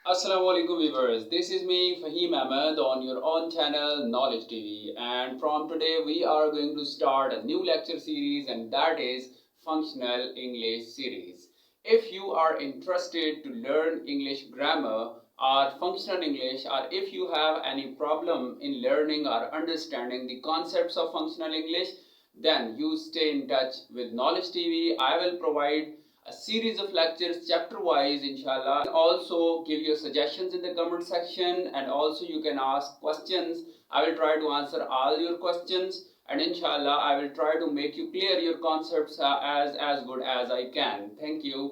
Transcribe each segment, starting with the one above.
Assalamualaikum viewers, this is me Fahim Ahmed on your own channel Knowledge TV, and from today we are going to start a new lecture series, and that is Functional English series. If you are interested to learn English grammar or functional English, or if you have any problem in learning or understanding the concepts of functional English, then you stay in touch with Knowledge TV. I will provide a series of lectures chapter wise, inshallah. Also give your suggestions in the comment section, and also you can ask questions. I will try to answer all your questions, and inshallah I will try to make you clear your concepts as good as I can. Thank you.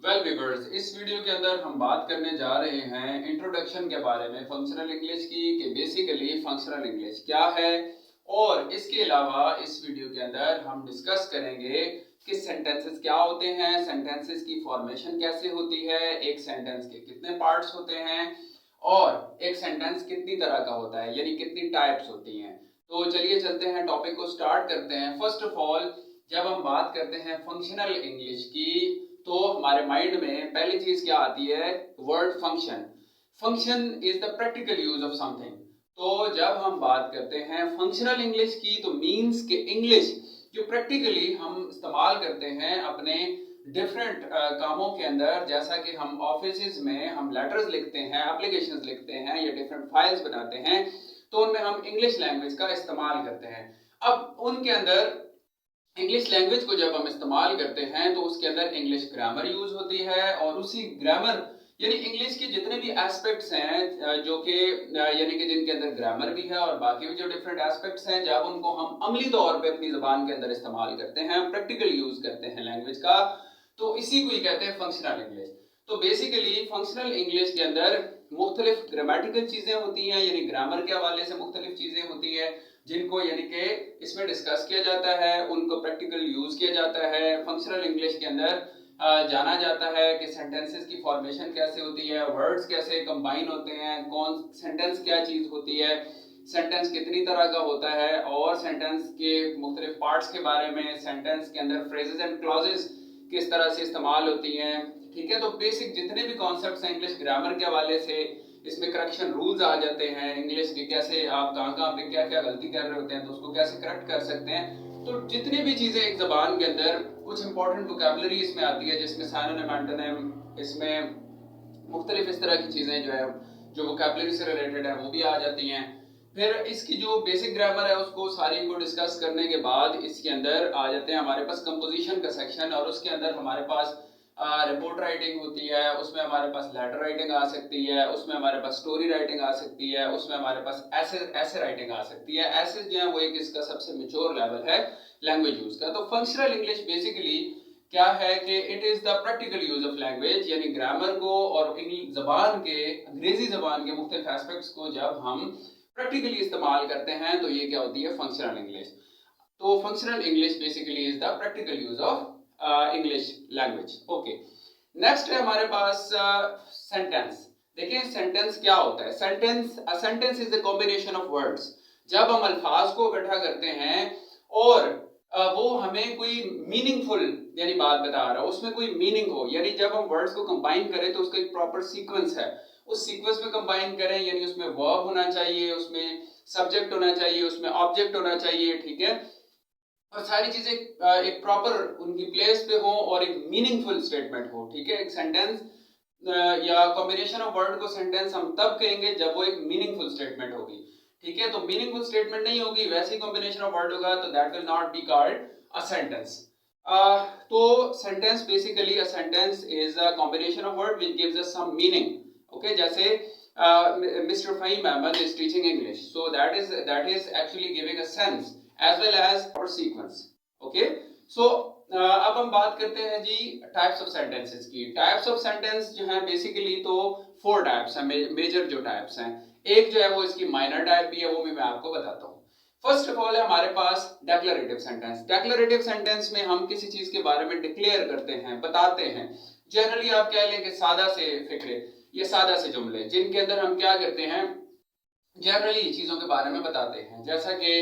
Well viewers, इस video के अंदर हम बात करने जा रहे हैं introduction के बारे में फंक्शनल इंग्लिश की, कि बेसिकली फंक्शनल इंग्लिश क्या है। और इसके अलावा इस वीडियो के अंदर हम डिस्कस करेंगे कि सेंटेंसेस क्या होते हैं, सेंटेंसेस की फॉर्मेशन कैसे होती है, एक सेंटेंस के कितने पार्ट्स होते हैं, और एक सेंटेंस कितनी तरह का होता है, यानी कितनी टाइप्स होती हैं। तो चलिए चलते हैं, टॉपिक को स्टार्ट करते हैं। फर्स्ट ऑफ ऑल, जब हम बात करते हैं फंक्शनल इंग्लिश की, तो हमारे माइंड में पहली चीज क्या आती है? Word function. Function is the practical use of something. तो जब हम बात करते हैं फंक्शनल इंग्लिश की, तो मीन्स के इंग्लिश जो प्रैक्टिकली हम इस्तेमाल करते हैं अपने डिफरेंट कामों के अंदर, जैसा कि हम ऑफिस में हम लेटर्स लिखते हैं, एप्लीकेशंस लिखते हैं या डिफरेंट फाइल्स बनाते हैं, तो उनमें हम इंग्लिश लैंग्वेज का इस्तेमाल करते हैं। अब उनके अंदर इंग्लिश लैंग्वेज को जब हम इस्तेमाल करते हैं तो उसके अंदर इंग्लिश ग्रामर यूज होती है, और उसी ग्रामर यानी इंग्लिश के जितने भी एस्पेक्ट्स हैं जो कि यानी कि जिनके अंदर ग्रामर भी है और बाकी भी जो डिफरेंट एस्पेक्ट्स हैं, जब उनको हम अमली तौर पे अपनी जबान के अंदर इस्तेमाल करते हैं, प्रैक्टिकल यूज करते हैं लैंग्वेज का, तो इसी को ही कहते हैं फंक्शनल इंग्लिश। तो बेसिकली फंक्शनल इंग्लिश के अंदर मुख्तलिफ ग्रामेटिकल चीजें होती हैं, यानी ग्रामर के हवाले से मुख्तलिफ चीजें होती है, जिनको यानी कि इसमें डिस्कस किया जाता है, उनको प्रैक्टिकल यूज किया जाता है। फंक्शनल इंग्लिश के अंदर जाना जाता है कि सेंटेंसेस की फॉर्मेशन कैसे होती है, वर्ड्स कैसे कंबाइन होते हैं, कौन सेंटेंस क्या चीज होती है, सेंटेंस कितनी तरह का होता है, और सेंटेंस के मुख्तलिफ पार्ट्स के बारे में, सेंटेंस के अंदर फ्रेजेस एंड क्लॉजेस किस तरह से इस्तेमाल होती हैं। ठीक है, तो बेसिक जितने भी कॉन्सेप्ट्स हैं इंग्लिश ग्रामर के हवाले से, इसमें करेक्शन रूल्स आ जाते हैं इंग्लिश के, कैसे आप कहाँ पे क्या क्या गलती कर रहे होते हैं तो उसको कैसे करेक्ट कर सकते हैं। तो जितनी भी चीजें एक जबान के अंदर, कुछ इंपॉर्टेंट वोकैबुलरी इसमें आती है, जिसमें साइनोनिम एंटोनिम, इसमें मुख्तलिफ इस तरह की चीजें जो है जो वोकैबुलरी से रिलेटेड है वो भी आ जाती हैं। फिर इसकी जो बेसिक ग्रामर है उसको सारी को डिस्कस करने के बाद इसके अंदर आ जाते हैं हमारे पास कंपोजिशन का सेक्शन, और उसके अंदर हमारे पास रिपोर्ट राइटिंग होती है, उसमें हमारे पास लेटर राइटिंग आ सकती है, उसमें हमारे पास स्टोरी राइटिंग आ सकती है, उसमें हमारे पास ऐसे राइटिंग आ सकती है। ऐसे जो है वो एक इसका सबसे मेच्योर लेवल है लैंग्वेज यूज का। तो फंक्शनल इंग्लिश बेसिकली क्या है कि it is the practical use of language, यानी ग्रामर को और जबान के, अंग्रेजी जबान के मुख्तलिफ एस्पेक्ट्स को जब हम प्रैक्टिकली इस्तेमाल करते हैं तो ये क्या होती है? Functional English. तो functional English basically is the practical use of English language. Okay, next है हमारे पास सेंटेंस। देखिए सेंटेंस क्या होता है? Sentence is the combination of words. जब हम अल्फाज को इकट्ठा करते हैं और वो हमें कोई मीनिंगफुल यानी बात बता रहा हो, उसमें कोई मीनिंग हो, यानी जब हम वर्ड्स को कंबाइन करें तो उसका एक प्रॉपर सीक्वेंस है, उस सीक्वेंस में कंबाइन करें, यानी उसमें वर्ब होना चाहिए, उसमें सब्जेक्ट होना चाहिए, उसमें ऑब्जेक्ट होना चाहिए। ठीक है, और सारी चीजें एक प्रॉपर उनकी प्लेस पे हो और एक मीनिंगफुल स्टेटमेंट हो। ठीक है, एक सेंटेंस या कॉम्बिनेशन ऑफ वर्ड को सेंटेंस हम तब कहेंगे जब वो एक मीनिंगफुल स्टेटमेंट होगी। ठीक है, तो मीनिंगफुल स्टेटमेंट नहीं होगी, वैसे ही कॉम्बिनेशन ऑफ वर्ड होगा, तो that will not be called a sentence. तो sentence basically, a sentence is a combination of word which gives us some meaning. Okay, जैसे Mr. Fahim Ahmed is teaching English, so that is actually giving a sense as well as our sequence. Okay, so अब हम बात करते हैं जी types of sentences की। Types of sentence जो है basically तो 4 टाइप्स हैं, मेजर जो टाइप्स हैं। एक जो है वो इसकी माइनर टाइप भी है, वो भी मैं आपको बताता हूँ। फर्स्ट ऑफ ऑल है हमारे पास डेक्लरेटिव सेंटेंस। डेक्लरेटिव सेंटेंस में हम किसी चीज के बारे में डिक्लेयर करते हैं, बताते हैं। जनरली आप कह लें कि सादा से फिक्रे, ये सादा से जुमले, जिनके अंदर हम क्या करते हैं, जनरली चीजों के बारे में बताते हैं। जैसा कि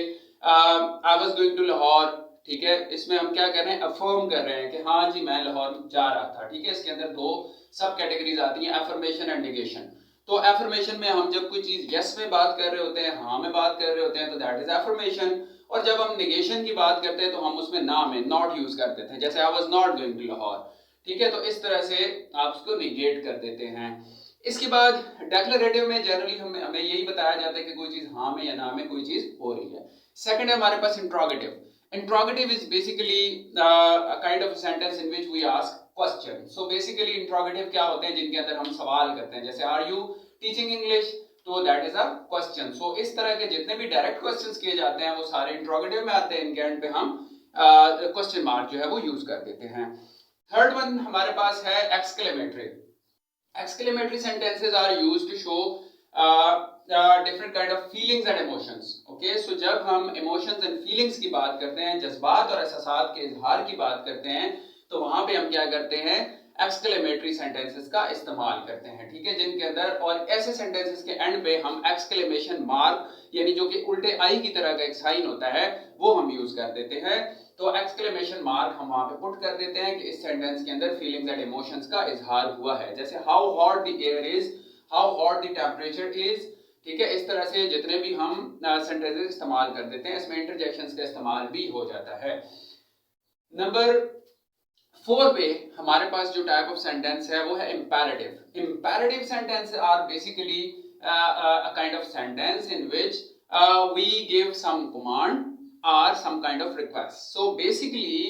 I was going to Lahore, ठीक है, इसमें हम क्या कर रहे हैं, अफर्म कर रहे हैं कि हाँ जी मैं लाहौर जा रहा था। ठीक है, इसके अंदर दो सब कैटेगरीज आती हैं, एफर्मेशन एंड निगेशन। तो एफर्मेशन में हम जब कोई चीज यस में बात कर रहे होते हैं, हाँ में बात कर रहे होते हैं, तो दैट इज एफर्मेशन। और जब हम निगेशन की बात करते हैं तो हम उसमें ना में नॉट यूज करते थे, जैसे I was not going to Lahore. ठीक है, तो इस तरह से आप उसको निगेट कर देते हैं। इसके बाद डेक्लरेटिव में जनरली हमें यही बताया जाता है कि कोई चीज हाँ में या ना में कोई चीज हो रही है। सेकंड है हमारे पास interrogative. Interrogative is basically a kind of a sentence in which we ask question. So basically interrogative क्या होते हैं, जिनके अंदर हम सवाल करते हैं, जैसे are you teaching English, तो that is a question. So इस तरह के जितने भी डायरेक्ट क्वेश्चंस किए जाते हैं वो सारे इंट्रोगेटिव में आते हैं। इनके एंड पे हम क्वेश्चन मार्क जो है वो यूज कर देते हैं। थर्ड वन हमारे पास है exclamatory. Exclamatory sentences are used to show different kind of feelings and emotions. Okay, so जब हम emotions and feelings की बात करते हैं, जज्बात और एहसासात के इजहार की बात करते हैं, तो वहां पे हम क्या करते हैं, exclamatory sentences का इस्तेमाल करते हैं। ठीक है, जिनके अंदर और ऐसे sentences के एंड पे हम exclamation mark यानी जो कि उल्टे आई की तरह का एक साइन होता है वो हम यूज कर देते हैं। तो एक्सक्लेमेशन मार्क हम वहां पे पुट कर देते हैं कि इस सेंटेंस के अंदर फीलिंग्स एंड इमोशंस का इजहार हुआ है, जैसे how hot the air is, how hot the temperature is. ठीक है, इस तरह से जितने भी हम सेंटेंसेस इस्तेमाल कर देते हैं इसमें इंटरजेक्शंस का इस्तेमाल भी हो जाता है। नंबर 4 पे हमारे पास जो टाइप ऑफ सेंटेंस है वो है imperative. Imperative sentence are basically a kind of sentence in which we give some command or some kind of request. So basically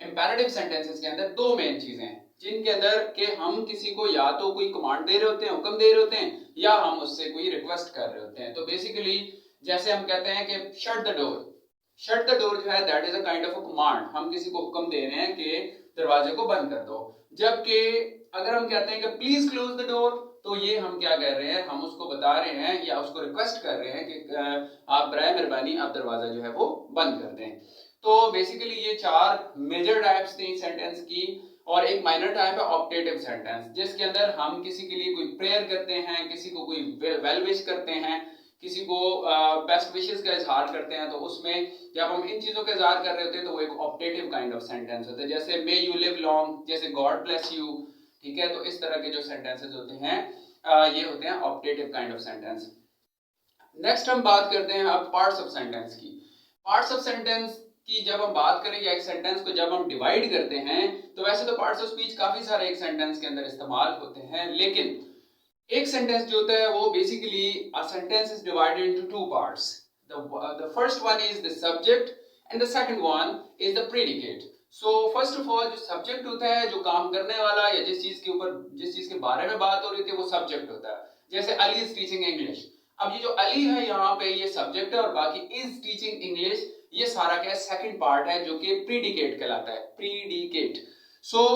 imperative sentences के अंदर दो मेन चीजें हैं जिनके अंदर के हम किसी को या तो कोई कमांड दे रहे होते हैं, हुक्म दे रहे होते हैं, या हम उससे कोई रिक्वेस्ट कर रहे होते हैं। तो बेसिकली जैसे हम कहते हैं कि shut the door, shut the door जो है that is a kind of a command, हम किसी को हुक्म दे रहे हैं कि दरवाजे को बंद कर दो। जबकि अगर हम कहते हैं कि प्लीज क्लोज द डोर, तो ये हम क्या कर रहे हैं, हम उसको बता रहे हैं या उसको रिक्वेस्ट कर रहे हैं कि आप बराए मेहरबानी आप दरवाजा जो है वो बंद कर दें। तो बेसिकली ये चार मेजर टाइप्स थी सेंटेंस की, और एक माइनर टाइप है ऑप्टेटिव सेंटेंस, जिसके अंदर हम किसी के लिए कोई प्रेयर करते हैं, किसी को कोई वेल विश करते हैं, किसी को बेस्ट विशेस का इजहार करते हैं। तो उसमें जब हम इन चीजों का इजहार कर रहे होते हैं तो वो एक ऑप्टेटिव काइंड ऑफ सेंटेंस होता है, जैसे मे यू लिव लॉन्ग, जैसे गॉड ब्लेस यू। ठीक है, तो इस तरह के जो सेंटेंसेस होते हैं ये होते हैं optative kind of sentence. Next हम बात करते हैं अब पार्ट्स ऑफ सेंटेंस की। पार्ट्स ऑफ सेंटेंस की जब हम बात करें या एक सेंटेंस को जब हम डिवाइड करते हैं, तो वैसे तो पार्ट्स ऑफ स्पीच काफी सारे एक सेंटेंस के अंदर इस्तेमाल होते हैं, लेकिन एक सेंटेंस जो होता है वो basically a sentence is divided into two parts. The first one is the subject and the second one is the predicate. So first of all जो सब्जेक्ट होता है, जो काम करने वाला या जिस चीज के ऊपर जिस चीज के बारे में बात हो रही थी वो सब्जेक्ट होता है। जैसे अली इज टीचिंग इंग्लिश, अब ये जो अली है यहाँ पे ये सब्जेक्ट है, और बाकी इज टीचिंग इंग्लिश ये सारा क्या है, सेकंड पार्ट है जो कि प्रीडिकेट कहलाता है, प्रीडिकेट। सो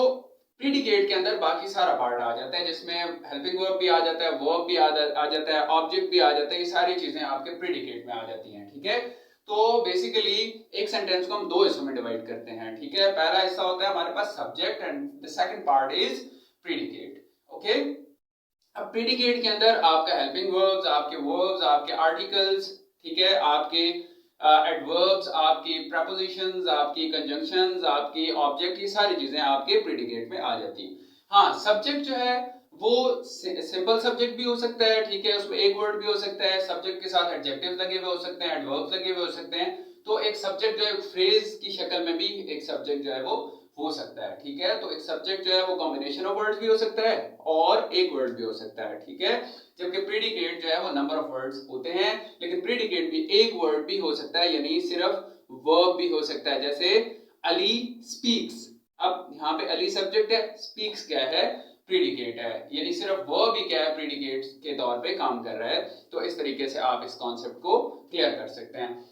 प्रीडिकेट के अंदर बाकी सारा पार्ट आ जाता है, जिसमें हेल्पिंग वर्ब भी आ जाता है, वर्ब भी आ जाता है, ऑब्जेक्ट भी आ जाता है, ये सारी चीजें आपके प्रीडिकेट में आ जाती हैं। ठीक है, तो बेसिकली एक सेंटेंस को हम दो हिस्सों में डिवाइड करते हैं। ठीक है, पहला हिस्सा होता है हमारे पास subject and the second part is predicate. Okay, अब प्रीडिकेट के अंदर आपका हेल्पिंग वर्ब्स, आपके वर्ब्स, आपके आर्टिकल्स, ठीक है, आपके एडवर्ब्स, आपकी प्रपोजिशंस, आपकी कंजंक्शंस, आपकी ऑब्जेक्ट, ये सारी चीजें आपके प्रीडिकेट में आ जाती हैं। हाँ, सब्जेक्ट जो है वो सिंपल सब्जेक्ट भी हो सकता है, ठीक है, उसमें एक वर्ड भी हो सकता है, सब्जेक्ट के साथ एडजेक्टिव्स लगे हुए हो सकते हैं, एडवर्ब्स लगे हुए हो सकते हैं। तो एक सब्जेक्ट जो है फ्रेज की शक्ल में भी एक सब्जेक्ट जो है वो हो सकता है। ठीक है, तो एक सब्जेक्ट जो है वो कॉम्बिनेशन ऑफ वर्ड्स भी हो सकता है और एक वर्ड भी हो सकता है। ठीक है, जबकि प्रीडिकेट जो है वो नंबर ऑफ वर्ड्स होते हैं, लेकिन प्रीडिकेट भी एक वर्ड भी हो सकता है, यानी सिर्फ वर्ब भी हो सकता है। जैसे अली स्पीक्स, अब यहाँ पे अली सब्जेक्ट है, स्पीक्स क्या है, प्रीडिकेट है, यानी सिर्फ वर्ब भी क्या है, प्रीडिकेट के तौर पे काम कर रहा है। तो इस तरीके से आप इस कॉन्सेप्ट को क्लियर कर सकते हैं।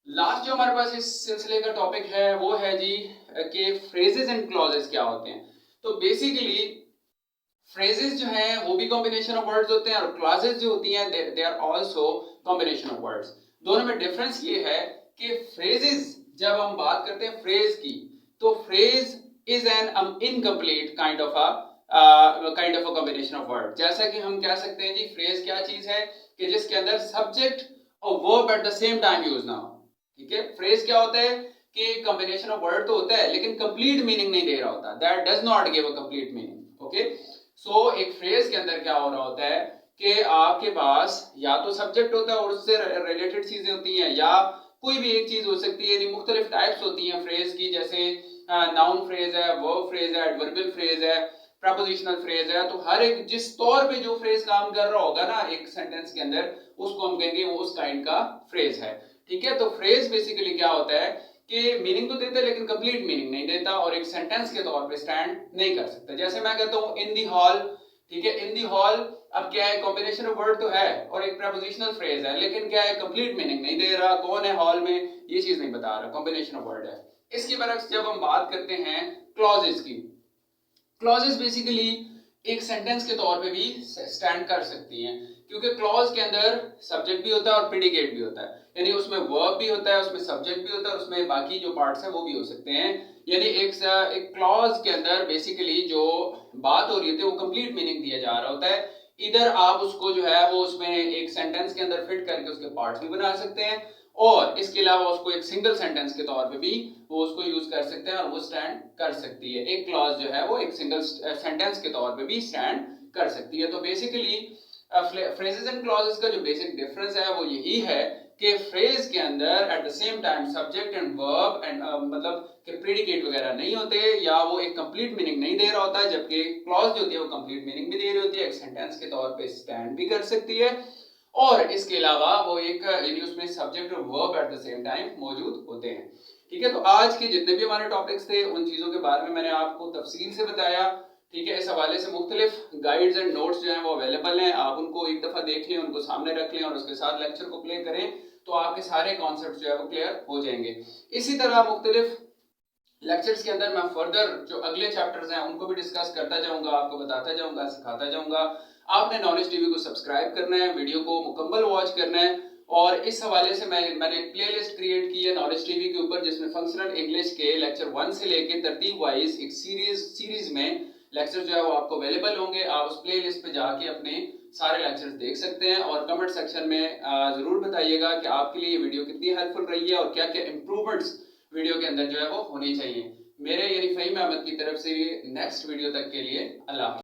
लास्ट जो हमारे पास इस सिलसिले का टॉपिक है वो है जी कि फ्रेजेस एंड क्लॉजेस क्या होते हैं। तो बेसिकली फ्रेजेस जो हैं वो भी कॉम्बिनेशन ऑफ वर्ड्स होते हैं, और क्लॉजेस जो होती हैं they are also combination of words. दोनों में डिफरेंस ये है कि फ्रेजेस जब हम बात करते हैं फ्रेज की, तो phrase is an incomplete kind of a combination of word. जैसा कि हम कह सकते हैं जी फ्रेज क्या चीज है कि जिसके अंदर सब्जेक्ट और verb at the same time use ना हो। ठीक है, फ्रेज क्या होता है कि कॉम्बिनेशन ऑफ वर्ड तो होता है लेकिन कंप्लीट मीनिंग नहीं दे रहा होता, that does not give a complete meaning. Okay, so एक फ्रेज के अंदर क्या हो रहा होता है कि आपके पास या तो सब्जेक्ट होता है और उससे रिलेटेड चीजें होती हैं, या कोई भी एक चीज हो सकती है, यानी मुख्तलिफ टाइप्स होती हैं फ्रेज की, जैसे नाउन फ्रेज है, वर्ब फ्रेज है, एडवर्बियल फ्रेज है, प्रपोजिशनल फ्रेज है। तो हर एक जिस तौर पे जो फ्रेज काम कर रहा होगा ना एक सेंटेंस के अंदर, उसको हम कहेंगे वो उस काइंड का फ्रेज है। ठीक है, तो फ्रेज बेसिकली क्या होता है कि मीनिंग तो देता है लेकिन कंप्लीट मीनिंग नहीं देता और एक सेंटेंस के तौर पे स्टैंड नहीं कर सकता। जैसे मैं कहता हूं इन दी हॉल, ठीक है, इन दी हॉल, अब क्या है, कॉम्बिनेशन ऑफ वर्ड तो है और एक प्रपोजिशनल फ्रेज है, लेकिन क्या है, कंप्लीट मीनिंग नहीं दे रहा, कौन है हॉल में ये चीज नहीं बता रहा, कॉम्बिनेशन ऑफ वर्ड है। इसके बरक्स जब हम बात करते हैं क्लॉजेस की, क्लॉजेस बेसिकली एक सेंटेंस के तौर पे भी स्टैंड कर सकती हैं, क्योंकि क्लॉज के अंदर सब्जेक्ट भी होता है और प्रेडिकेट भी होता है, यानी उसमें वर्ब भी होता है, उसमें सब्जेक्ट भी होता है, उसमें बाकी जो पार्ट्स हैं वो भी हो सकते हैं। यानी एक क्लॉज के अंदर बेसिकली जो बात हो रही होती है वो कंप्लीट मीनिंग दिया जा रहा होता है। इधर आप उसको जो है वो उसमें एक सेंटेंस के अंदर फिट करके उसके पार्ट्स भी बना सकते हैं, और इसके अलावा उसको एक सिंगल सेंटेंस के तौर पे भी वो उसको यूज कर सकते हैं और वो स्टैंड कर सकती है। एक क्लॉज जो है वो एक सिंगल सेंटेंस के तौर पे भी स्टैंड कर सकती है। तो बेसिकली फ्रेजेस एंड क्लॉजेस का जो बेसिक डिफरेंस है वो यही है कि फ्रेज के अंदर at the same time subject and verb and मतलब कि प्रेडिकेट वगैरह नहीं होते, या वो एक कंप्लीट मीनिंग नहीं दे रहा होता है, जबकि क्लॉज जो होती है वो कंप्लीट मीनिंग भी दे रही होती है, एक सेंटेंस के तौर पे स्टैंड भी कर सकती है, और इसके अलावा वो एक यानी उसमें सब्जेक्ट और verb at the same time मौजूद होते हैं। ठीक है, तो आज के जितने भी हमारे टॉपिक्स थे उन चीजों के बारे में मैंने आपको तफसील से बताया। ठीक है, इस हवाले से मुख्तलिफ गाइड्स एंड नोट्स जो हैं वो अवेलेबल हैं, आप उनको एक दफा देख लें, उनको सामने रख लें और उसके साथ लेक्चर को प्ले करें, तो आपके सारे कॉन्सेप्ट जो है वो क्लियर हो जाएंगे। इसी तरह मुख्तलिफ लेक्चर्स के अंदर मैं फर्दर जो अगले चैप्टर्स हैं उनको भी डिस्कस करता जाऊंगा, आपको बताता जाऊंगा, सिखाता जाऊंगा। आपने नॉलेज टीवी को सब्सक्राइब करना है, वीडियो को मुकम्मल वॉच करना है, और इस हवाले से मैंने एक प्लेलिस्ट क्रिएट की है नॉलेज टीवी के ऊपर, जिसमें फंक्शनल इंग्लिश के लेक्चर 1 से लेके तरतीब वाइज एक सीरीज में लेक्चर जो है वो आपको अवेलेबल होंगे। आप उस प्लेलिस्ट पे जाके अपने सारे लेक्चर्स देख सकते हैं, और कमेंट सेक्शन में जरूर बताइएगा कि आपके लिए ये वीडियो कितनी हेल्पफुल रही है और क्या क्या इंप्रूवमेंट्स वीडियो के अंदर जो है वो होनी चाहिए। मेरे यानी फहीम अहमद की तरफ से नेक्स्ट वीडियो तक के लिए अल्लाह।